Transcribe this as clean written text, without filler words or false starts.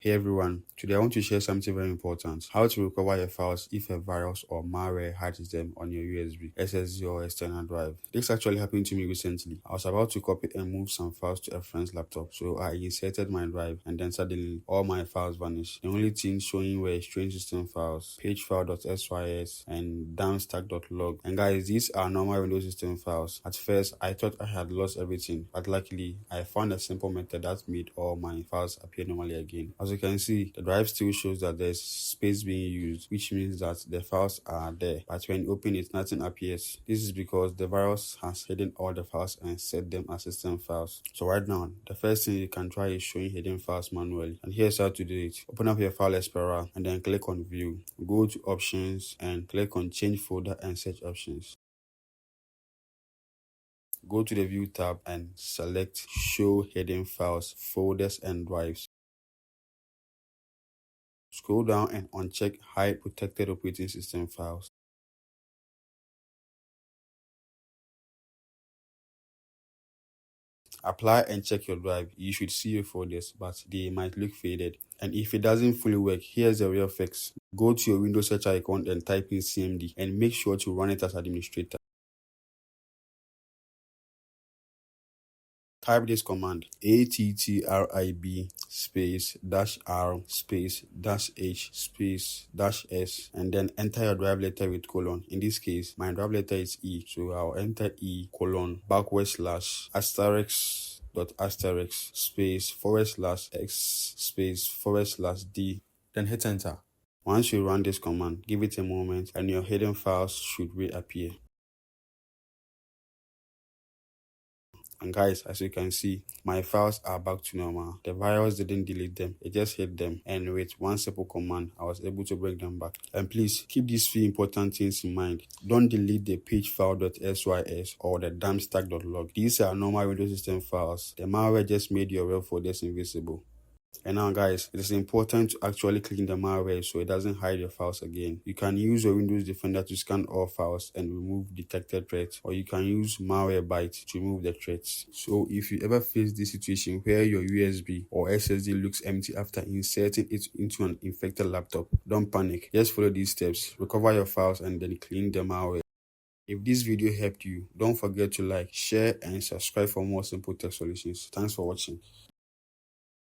Hey everyone, today I want to share something very important. How to recover your files if a virus or malware hides them on your USB, SSD or external drive. This actually happened to me recently. I was about to copy and move some files to a friend's laptop, so I inserted my drive and then suddenly all my files vanished. The only thing showing were strange system files, pagefile.sys and downstack.log. And guys, these are normal Windows system files. At first, I thought I had lost everything, but luckily, I found a simple method that made all my files appear normally again. As you can see, the drive still shows that there's space being used, which means that the files are there, but when you open it, nothing appears. This is because the virus has hidden all the files and set them as system files. So right now, the first thing you can try is showing hidden files manually. And here's how to do it. Open up your file explorer and then click on View. Go to Options and click on Change Folder and Search Options. Go to the View tab and select Show Hidden Files, Folders and Drives. Scroll down and uncheck Hide Protected Operating System Files. Apply and check your drive. You should see your folders, but they might look faded. And if it doesn't fully work, here's the real fix. Go to your Windows search icon and type in CMD and make sure to run it as administrator. Type this command: attrib space -r space -h space -s and then enter your drive letter with colon. In this case, my drive letter is E, so I'll enter E colon / asterisk dot asterisk space /x space /d, then hit enter. Once you run this command, give it a moment and your hidden files should reappear. And guys, as you can see, my files are back to normal. The virus didn't delete them, it just hid them. And with one simple command, I was able to bring them back. And please, keep these few important things in mind. Don't delete the pagefile.sys or the dumpstack.log. These are normal Windows system files. The malware just made your real folders invisible. And now guys, it is important to actually clean the malware so it doesn't hide your files again. You can use your Windows Defender to scan all files and remove detected threats, or you can use Malwarebytes to remove the threats. So if you ever face this situation where your USB or SSD looks empty after inserting it into an infected laptop, don't panic. Just follow these steps, recover your files and then clean the malware. If this video helped you, don't forget to like, share and subscribe for more simple tech solutions. Thanks for watching.